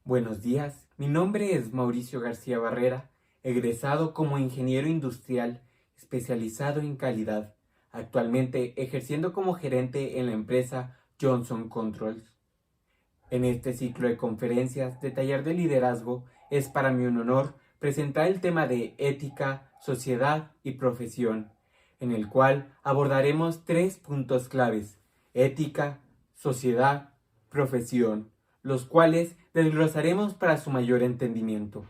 Buenos días, mi nombre es Mauricio García Barrera, egresado como ingeniero industrial especializado en calidad, actualmente ejerciendo como gerente en la empresa Johnson Controls. En este ciclo de conferencias de taller de liderazgo es para mí un honor presentar el tema de ética, sociedad y profesión, en el cual abordaremos 3 puntos claves: ética, sociedad, profesión, los cuales desglosaremos para su mayor entendimiento.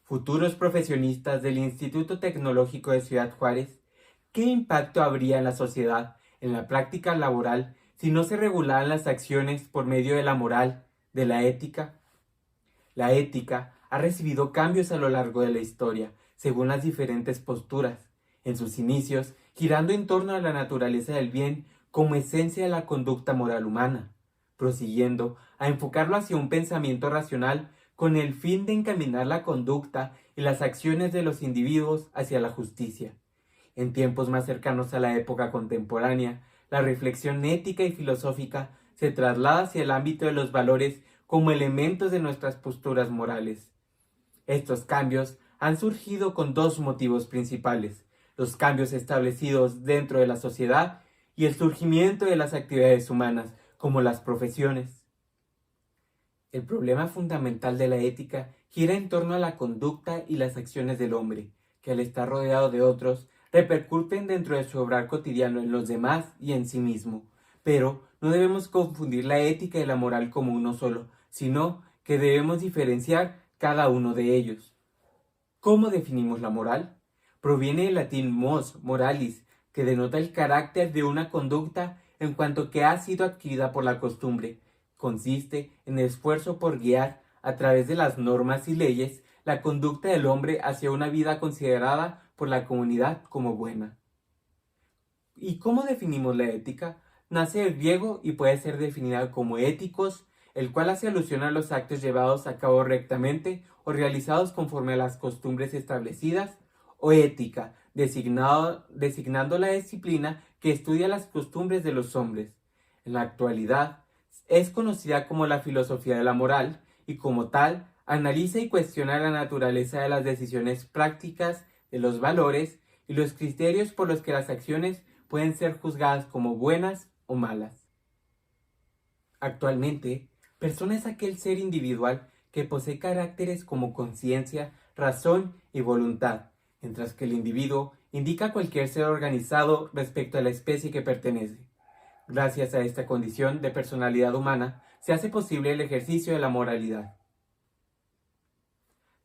Futuros profesionistas del Instituto Tecnológico de Ciudad Juárez, ¿qué impacto habría en la sociedad, en la práctica laboral, si no se regularan las acciones por medio de la moral, de la ética? La ética ha recibido cambios a lo largo de la historia, según las diferentes posturas, en sus inicios girando en torno a la naturaleza del bien como esencia de la conducta moral humana, prosiguiendo a enfocarlo hacia un pensamiento racional con el fin de encaminar la conducta y las acciones de los individuos hacia la justicia. En tiempos más cercanos a la época contemporánea, la reflexión ética y filosófica se traslada hacia el ámbito de los valores como elementos de nuestras posturas morales. Estos cambios han surgido con dos motivos principales: los cambios establecidos dentro de la sociedad y el surgimiento de las actividades humanas, como las profesiones. El problema fundamental de la ética gira en torno a la conducta y las acciones del hombre, que al estar rodeado de otros, repercuten dentro de su obrar cotidiano en los demás y en sí mismo. Pero no debemos confundir la ética y la moral como uno solo, sino que debemos diferenciar cada uno de ellos. ¿Cómo definimos la moral? Proviene del latín mos, moralis, que denota el carácter de una conducta en cuanto que ha sido adquirida por la costumbre. Consiste en el esfuerzo por guiar, a través de las normas y leyes, la conducta del hombre hacia una vida considerada por la comunidad como buena. ¿Y cómo definimos la ética? Nace del griego y puede ser definida como éticos, el cual hace alusión a los actos llevados a cabo rectamente o realizados conforme a las costumbres establecidas, o ética, designando la disciplina que estudia las costumbres de los hombres. En la actualidad, es conocida como la filosofía de la moral y como tal, analiza y cuestiona la naturaleza de las decisiones prácticas, de los valores y los criterios por los que las acciones pueden ser juzgadas como buenas o malas. Actualmente, persona es aquel ser individual que posee caracteres como conciencia, razón y voluntad, mientras que el individuo indica cualquier ser organizado respecto a la especie que pertenece. Gracias a esta condición de personalidad humana, se hace posible el ejercicio de la moralidad.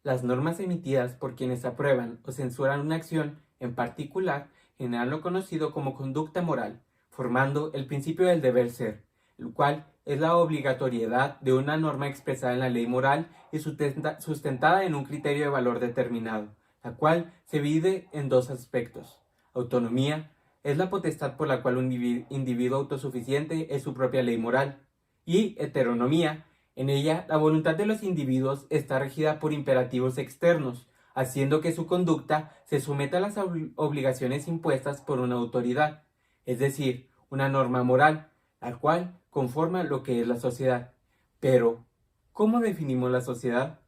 Las normas emitidas por quienes aprueban o censuran una acción en particular generan lo conocido como conducta moral, formando el principio del deber ser, el cual es la obligatoriedad de una norma expresada en la ley moral y sustentada en un criterio de valor determinado, la cual se divide en dos aspectos. Autonomía es la potestad por la cual un individuo autosuficiente es su propia ley moral, y heteronomía. En ella, la voluntad de los individuos está regida por imperativos externos, haciendo que su conducta se someta a las obligaciones impuestas por una autoridad, es decir, una norma moral, la cual conforma lo que es la sociedad. Pero, ¿cómo definimos la sociedad?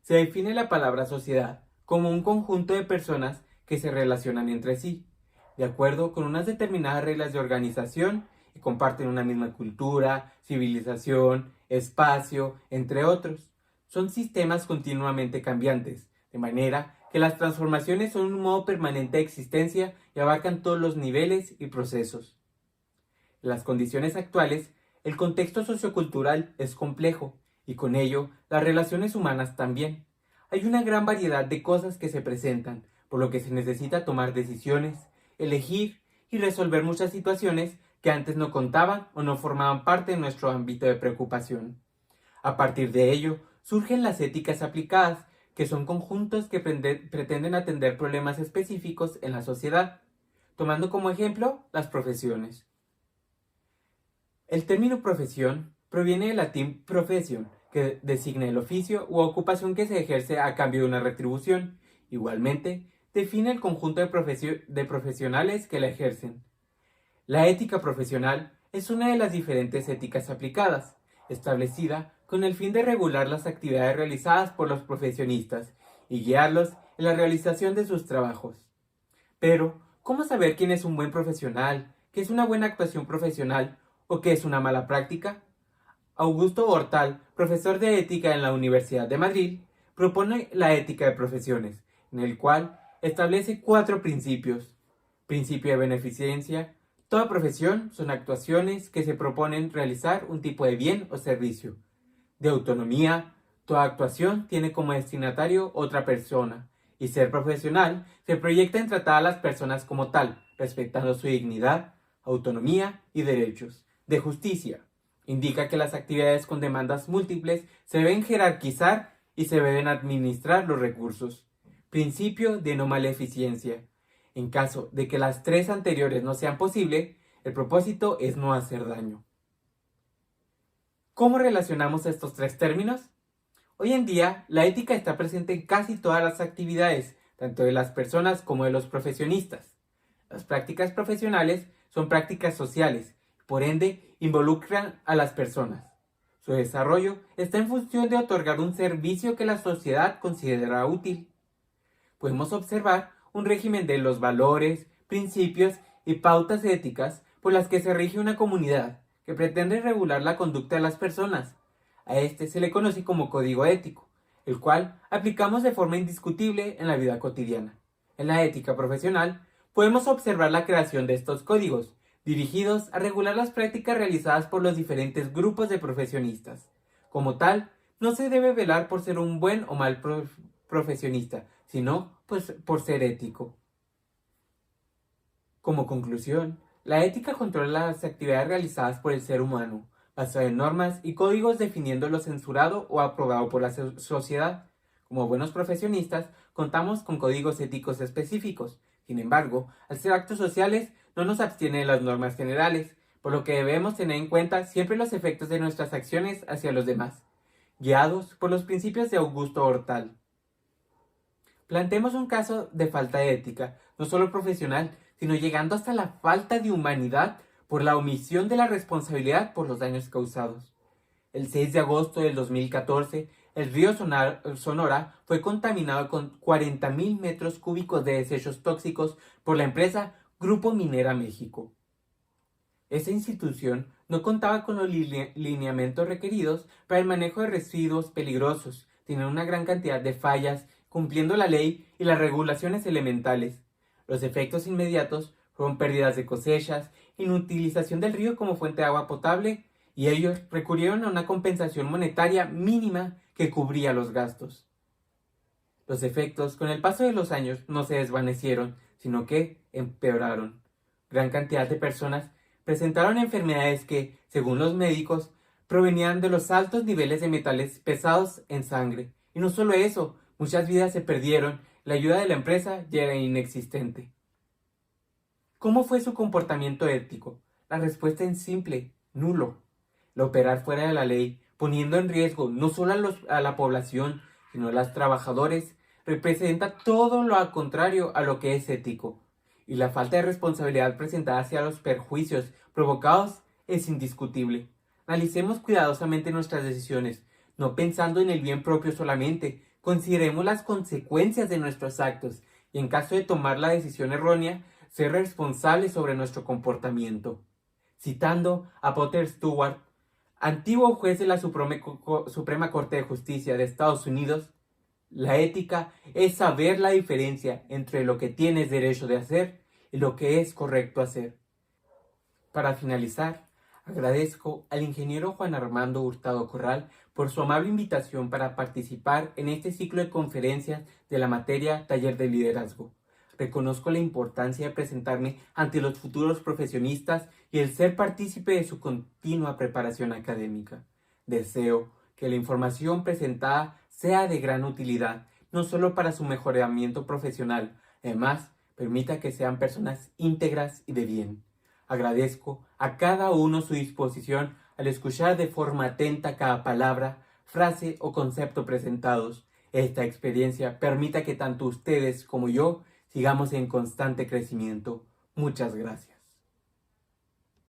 Se define la palabra sociedad como un conjunto de personas que se relacionan entre sí, de acuerdo con unas determinadas reglas de organización y comparten una misma cultura, civilización, espacio, entre otros. Son sistemas continuamente cambiantes, de manera que las transformaciones son un modo permanente de existencia y abarcan todos los niveles y procesos. En las condiciones actuales, el contexto sociocultural es complejo y con ello las relaciones humanas también. Hay una gran variedad de cosas que se presentan, por lo que se necesita tomar decisiones, elegir y resolver muchas situaciones que antes no contaban o no formaban parte de nuestro ámbito de preocupación. A partir de ello, surgen las éticas aplicadas, que son conjuntos que pretenden atender problemas específicos en la sociedad, tomando como ejemplo las profesiones. El término profesión proviene del latín profession, que designa el oficio u ocupación que se ejerce a cambio de una retribución. Igualmente, define el conjunto de profesionales que la ejercen. La ética profesional es una de las diferentes éticas aplicadas, establecida con el fin de regular las actividades realizadas por los profesionistas y guiarlos en la realización de sus trabajos. Pero, ¿cómo saber quién es un buen profesional, qué es una buena actuación profesional o qué es una mala práctica? Augusto Hortal, profesor de ética en la Universidad de Madrid, propone la ética de profesiones, en el cual establece 4 principios. Principio de beneficencia. Toda profesión son actuaciones que se proponen realizar un tipo de bien o servicio. De autonomía. Toda actuación tiene como destinatario otra persona. Y ser profesional se proyecta en tratar a las personas como tal, respetando su dignidad, autonomía y derechos. De justicia. Indica que las actividades con demandas múltiples se deben jerarquizar y se deben administrar los recursos. Principio de no maleficencia. En caso de que las 3 anteriores no sean posibles, el propósito es no hacer daño. ¿Cómo relacionamos estos 3 términos? Hoy en día, la ética está presente en casi todas las actividades, tanto de las personas como de los profesionistas. Las prácticas profesionales son prácticas sociales, por ende, involucran a las personas. Su desarrollo está en función de otorgar un servicio que la sociedad considera útil. Podemos observar un régimen de los valores, principios y pautas éticas por las que se rige una comunidad, que pretende regular la conducta de las personas. A este se le conoce como código ético, el cual aplicamos de forma indiscutible en la vida cotidiana. En la ética profesional, podemos observar la creación de estos códigos, dirigidos a regular las prácticas realizadas por los diferentes grupos de profesionistas. Como tal, no se debe velar por ser un buen o mal profesionista, sino pues, por ser ético. Como conclusión, la ética controla las actividades realizadas por el ser humano, basada en normas y códigos definiendo lo censurado o aprobado por la sociedad. Como buenos profesionistas, contamos con códigos éticos específicos. Sin embargo, al ser actos sociales, no nos abstiene de las normas generales, por lo que debemos tener en cuenta siempre los efectos de nuestras acciones hacia los demás, guiados por los principios de Augusto Hortal. Planteemos un caso de falta de ética, no solo profesional, sino llegando hasta la falta de humanidad por la omisión de la responsabilidad por los daños causados. El 6 de agosto del 2014, el río Sonora fue contaminado con 40.000 metros cúbicos de desechos tóxicos por la empresa Grupo Minera México. Esa institución no contaba con los lineamientos requeridos para el manejo de residuos peligrosos, tenía una gran cantidad de fallas, cumpliendo la ley y las regulaciones elementales. Los efectos inmediatos fueron pérdidas de cosechas, inutilización del río como fuente de agua potable, y ellos recurrieron a una compensación monetaria mínima que cubría los gastos. Los efectos, con el paso de los años, no se desvanecieron, sino que empeoraron. Gran cantidad de personas presentaron enfermedades que, según los médicos, provenían de los altos niveles de metales pesados en sangre. Y no solo eso, muchas vidas se perdieron, la ayuda de la empresa ya era inexistente. ¿Cómo fue su comportamiento ético? La respuesta es simple, nulo. El operar fuera de la ley, poniendo en riesgo no solo a la población, sino a los trabajadores, representa todo lo contrario a lo que es ético. Y la falta de responsabilidad presentada hacia los perjuicios provocados es indiscutible. Analicemos cuidadosamente nuestras decisiones, no pensando en el bien propio solamente. Consideremos las consecuencias de nuestros actos y, en caso de tomar la decisión errónea, ser responsables sobre nuestro comportamiento. Citando a Potter Stewart, antiguo juez de la Suprema Corte de Justicia de Estados Unidos, la ética es saber la diferencia entre lo que tienes derecho de hacer y lo que es correcto hacer. Para finalizar, agradezco al ingeniero Juan Armando Hurtado Corral por su amable invitación para participar en este ciclo de conferencias de la materia Taller de Liderazgo. Reconozco la importancia de presentarme ante los futuros profesionistas y el ser partícipe de su continua preparación académica. Deseo que la información presentada sea de gran utilidad, no solo para su mejoramiento profesional, además, permita que sean personas íntegras y de bien. Agradezco a cada uno su disposición al escuchar de forma atenta cada palabra, frase o concepto presentados. Esta experiencia permita que tanto ustedes como yo sigamos en constante crecimiento. Muchas gracias.